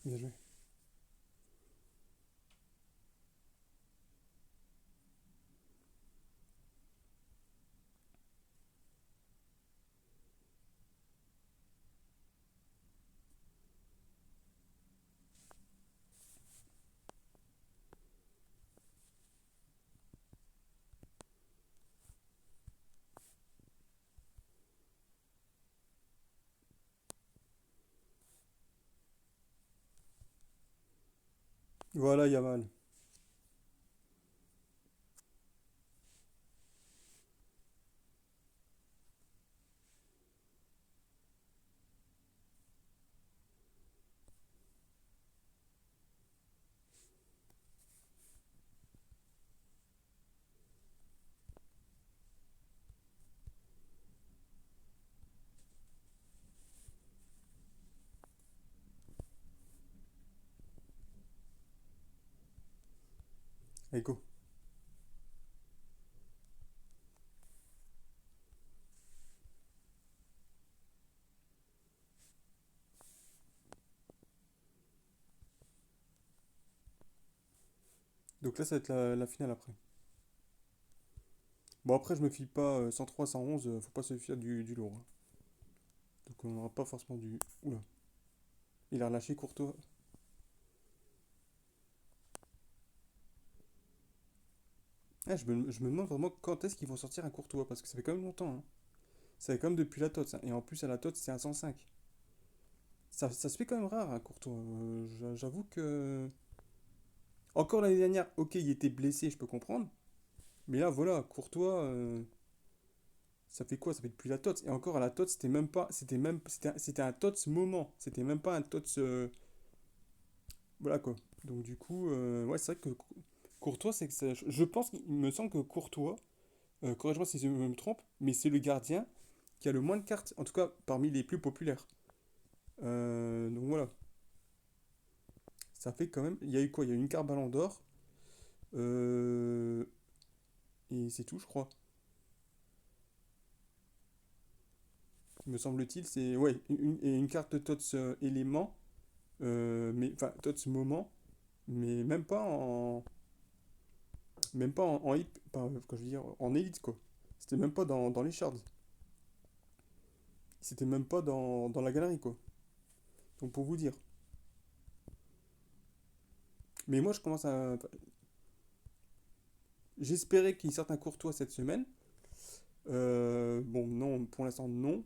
S1: Bien joué. Voilà, Yamal. Allez, go. Donc là, ça va être la finale après. Bon, après, je me fie pas 103, 111, faut pas se fier du lourd, hein. Donc on n'aura pas forcément du. Oula, il a relâché Courtois. Ah, je me demande vraiment quand est-ce qu'ils vont sortir un Courtois, parce que ça fait quand même longtemps, hein. Ça fait quand même depuis la TOTS, hein. Et en plus, à la TOTS, c'est un 105. Ça se fait quand même rare, un Courtois. J'avoue que. Encore l'année dernière, ok, il était blessé, je peux comprendre. Mais là, voilà, Courtois, ça fait quoi? Ça fait depuis la TOTS. Et encore à la TOTS, c'était même pas. C'était un TOTS moment. C'était même pas un TOTS. Voilà quoi. Donc du coup, ouais, c'est vrai que Courtois, c'est que je pense, il me semble que Courtois, corrige-moi si je me trompe, mais c'est le gardien qui a le moins de cartes, en tout cas parmi les plus populaires. Donc voilà. Ça fait quand même. Il y a eu quoi? Il y a eu une carte Ballon d'Or. euh, et c'est tout, je crois. Me semble-t-il, c'est. Ouais, une carte TOTS élément. Mais. Enfin, TOTS moment. Mais même pas en. Même pas en hip. Quand je veux dire, en élite, quoi. C'était même pas dans les shards. C'était même pas dans la galerie, quoi. Donc pour vous dire. Mais moi, je commence à. J'espérais qu'il sorte un Courtois cette semaine. Bon, non, pour l'instant, non.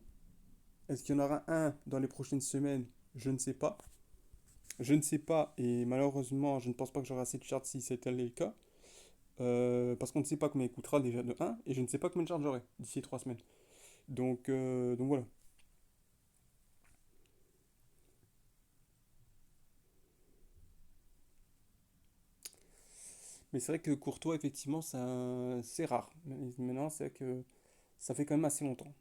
S1: Est-ce qu'il y en aura un dans les prochaines semaines? Je ne sais pas. Je ne sais pas, et malheureusement, je ne pense pas que j'aurai assez de charts si c'était le cas. Parce qu'on ne sait pas combien il coûtera déjà de un et je ne sais pas combien de charts j'aurai d'ici 3 semaines. Donc voilà. Mais c'est vrai que Courtois, effectivement, c'est rare. Maintenant, c'est vrai que ça fait quand même assez longtemps.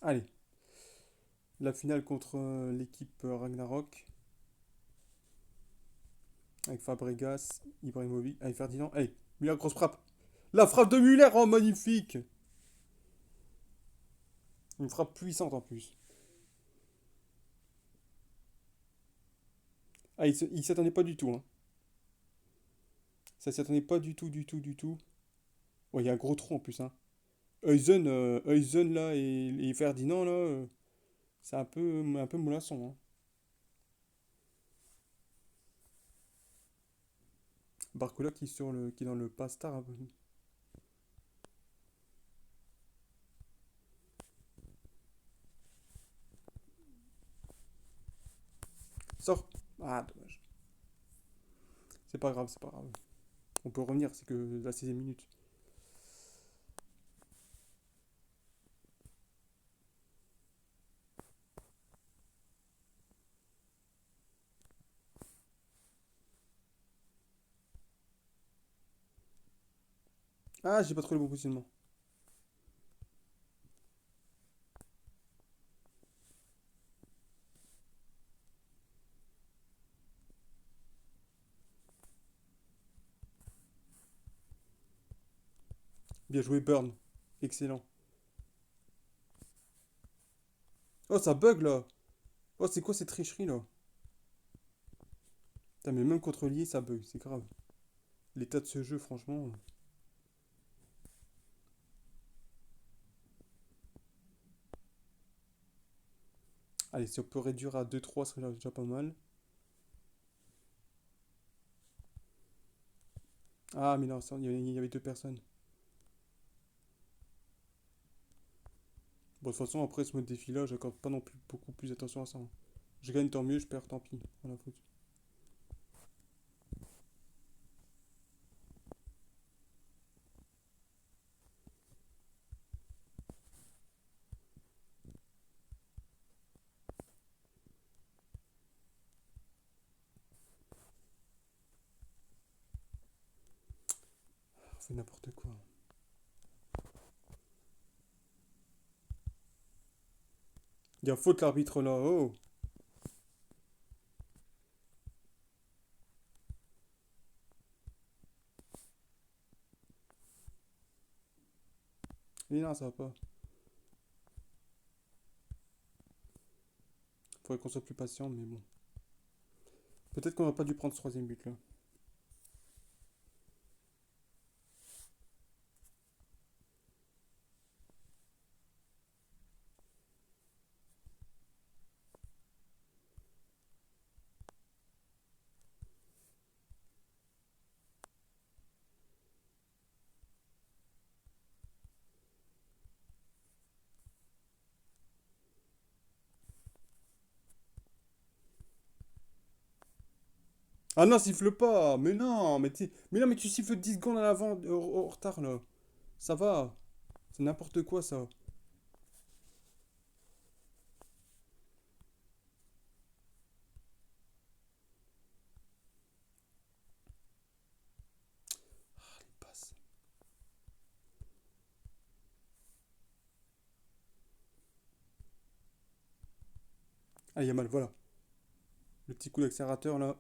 S1: Allez, la finale contre l'équipe Ragnarok, avec Fabregas, Ibrahimovic, avec Ferdinand. Allez, Müller, grosse frappe. La frappe de Müller, oh magnifique! Une frappe puissante en plus. Ah, il s'attendait pas du tout, hein. Ça s'attendait pas du tout, du tout, du tout. Oh, il y a un gros trou en plus, hein. Huijsen, là et Ferdinand là, c'est un peu mollasson, hein. Barcola qui est dans le pastar un peu. Sors. Ah dommage. C'est pas grave, c'est pas grave. On peut revenir, c'est que la 16e minute. Ah, j'ai pas trouvé le bon positionnement. Bien joué Burn. Excellent. Oh, ça bug là. Oh, c'est quoi cette tricherie là? Putain, mais même contre lié, ça bug, c'est grave. L'état de ce jeu, franchement. Allez, si on peut réduire à 2-3, ce serait déjà pas mal. Ah, mais non, il y avait deux personnes. Bon, de toute façon, après ce mode défi là, j'accorde pas non plus beaucoup plus attention à ça, hein. Je gagne tant mieux, je perds tant pis. Rien à foutre. On fait n'importe quoi. Il y a faute l'arbitre là. Oh! Mais non, ça va pas. Faudrait qu'on soit plus patient, mais bon. Peut-être qu'on n'a pas dû prendre ce troisième but là. Ah non, siffle pas! Mais non! Mais non, mais tu siffles 10 secondes à l'avant, au retard là. Ça va. C'est n'importe quoi ça. Passe. Ah, il y a mal, voilà. Le petit coup d'accélérateur là.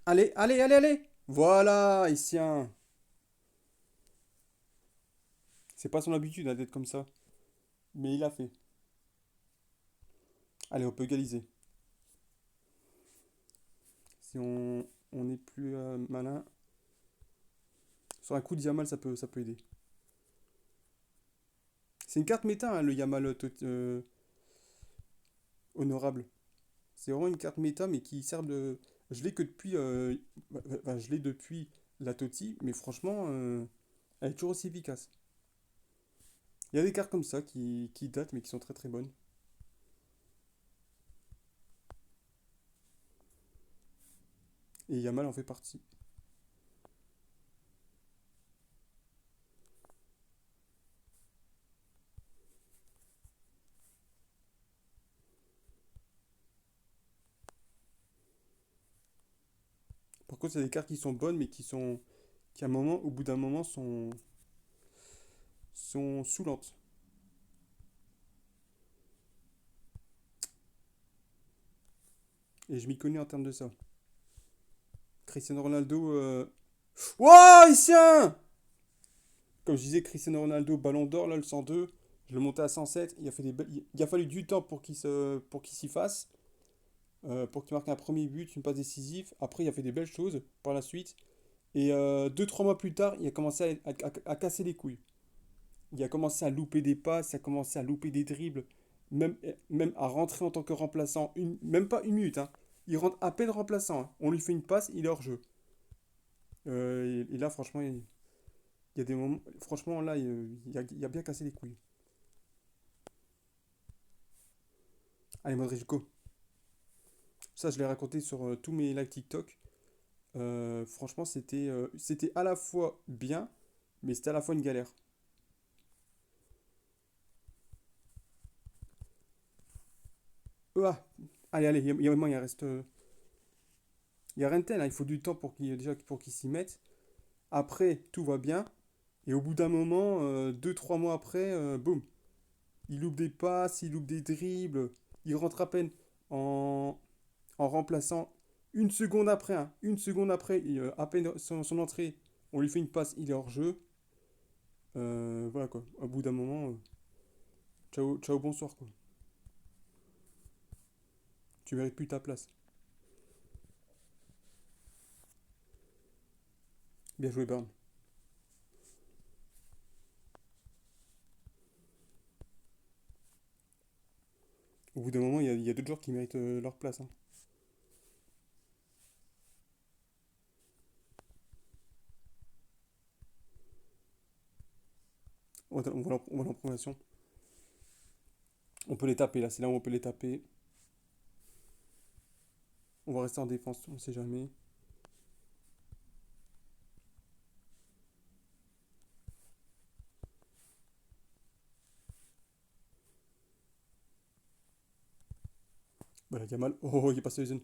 S1: Allez, allez, allez, allez! Voilà, Issien. C'est pas son habitude hein, d'être comme ça. Mais il a fait. Allez, on peut égaliser. Si on est plus malin. Sur un coup de Yamal, ça peut aider. C'est une carte méta, hein, le Yamal honorable. C'est vraiment une carte méta, mais qui sert de. Je l'ai que depuis. Enfin, je l'ai depuis la Toti, mais franchement, elle est toujours aussi efficace. Il y a des cartes comme ça qui datent, mais qui sont très très bonnes. Et Yamal en fait partie. Par contre, il y a des cartes qui sont bonnes, mais qui à un moment, au bout d'un moment, sont saoulantes. Et je m'y connais en termes de ça. Cristiano Ronaldo. Wow, Issien! Comme je disais, Cristiano Ronaldo, Ballon d'Or, là, le 102. Je le montais à 107. Il a fallu du temps pour qu'il s'y fasse. Pour qu'il marque un premier but, une passe décisive. Après, il a fait des belles choses par la suite. Et 2-3 mois plus tard, il a commencé à casser les couilles. Il a commencé à louper des passes, il a commencé à louper des dribbles, même à rentrer en tant que remplaçant, même pas une minute. Hein. Il rentre à peine remplaçant. Hein. On lui fait une passe, il est hors jeu. Et là, franchement, il y a des moments. Franchement, là, il a bien cassé les couilles. Allez, Modric, go. Ça, je l'ai raconté sur tous mes lives TikTok. Franchement, c'était à la fois bien, mais c'était à la fois une galère. Ah, allez, allez, il reste. Il y a rien de tel, hein, il faut du temps déjà pour qu'il s'y mette. Après, tout va bien. Et au bout d'un moment, 2-3 mois après, boum. Il loupe des passes, il loupe des dribbles. Il rentre à peine en, en remplaçant une seconde après. Hein, une seconde après, à peine son entrée, on lui fait une passe, il est hors jeu. Voilà quoi. Au bout d'un moment, ciao, ciao, bonsoir quoi. Tu mérites plus ta place. Bien joué, Burn. Au bout d'un moment, il y a d'autres joueurs qui méritent leur place. Hein. On va en prolongation. On peut les taper là, c'est là où on peut les taper. On va rester en défense, on sait jamais. Voilà, Yamal. Oh, il est passé les zones.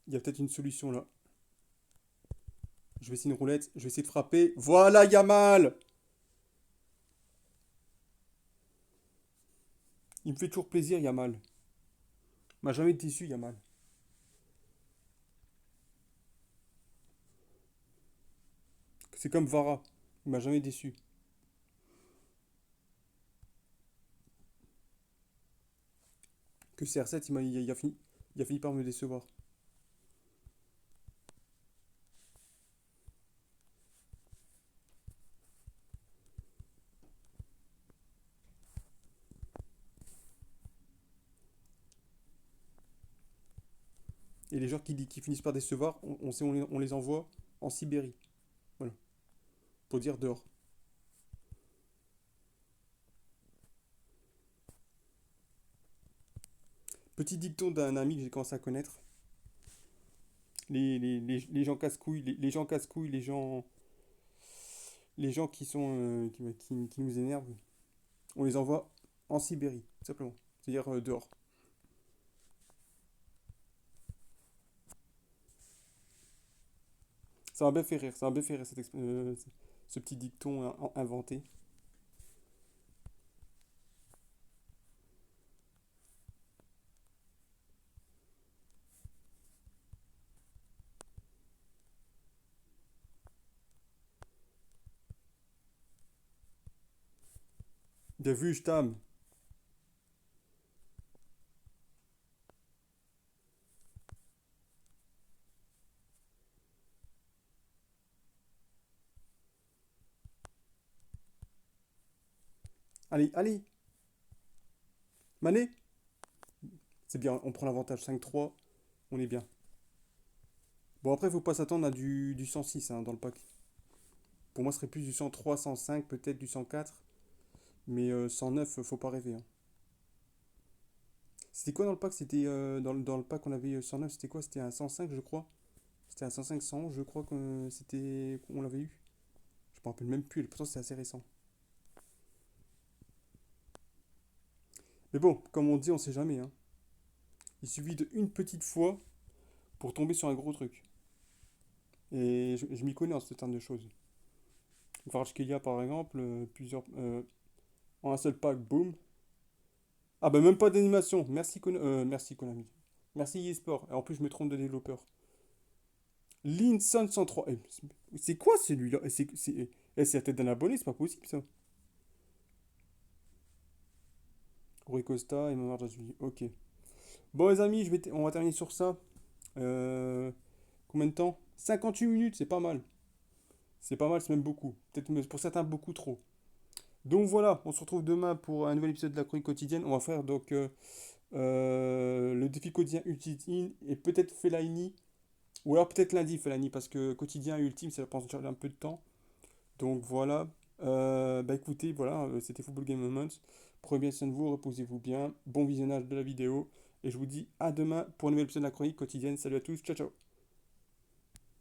S1: Il y a peut-être une solution là. Je vais essayer une roulette, je vais essayer de frapper. Voilà, Yamal! Il me fait toujours plaisir, Yamal. Il m'a jamais déçu, Yamal. C'est comme Vara. Il m'a jamais déçu. que CR7, il a fini par me décevoir. Et les gens qui finissent par décevoir, on les envoie en Sibérie. Voilà, pour dire dehors. Petit dicton d'un ami que j'ai commencé à connaître. Les gens casse-couilles, les gens casse-couilles, les gens qui sont qui nous énervent, on les envoie en Sibérie, simplement. C'est-à-dire dehors. Ça m'a bien fait rire, ça m'a bien fait rire ce petit dicton inventé. Bien vu, je t'aime. Allez, allez, Mané. C'est bien, on prend l'avantage 5-3, on est bien. Bon, après, faut pas s'attendre à du 106 hein, dans le pack. Pour moi, ce serait plus du 103, 105, peut-être du 104. Mais 109, faut pas rêver, hein. C'était quoi dans le pack? C'était dans le pack qu'on avait 109, c'était quoi? C'était un 105, je crois. C'était un 105, 111, je crois que c'était qu'on l'avait eu. Je me rappelle même plus, et pourtant c'est assez récent. Mais bon, comme on dit, on sait jamais, hein. Il suffit d'une petite fois pour tomber sur un gros truc. Et je m'y connais en ce terme de choses. Kvaratskhelia, par exemple, en un seul pack, boum. Ah bah même pas d'animation. Merci Konami. Merci eSport. Et en plus, je me trompe de développeur. Linson 103. C'est quoi celui-là? C'est la tête d'un abonné, c'est pas possible ça. Rui Costa et Mamar Jasuli. Ok. Bon les amis, on va terminer sur ça. Euh, Combien de temps? 58 minutes, c'est pas mal. C'est pas mal, c'est même beaucoup. Peut-être pour certains beaucoup trop. Donc voilà, on se retrouve demain pour un nouvel épisode de la chronique quotidienne. On va faire donc le défi quotidien Ultime et peut-être Fellaini. Ou alors peut-être lundi Fellaini parce que quotidien et ultime ça prend déjà un peu de temps. Donc voilà. Bah écoutez, voilà, c'était Football Game Moments. Prenez bien soin de vous, reposez-vous bien. Bon visionnage de la vidéo. Et je vous dis à demain pour un nouvel épisode de la chronique quotidienne. Salut à tous, ciao ciao.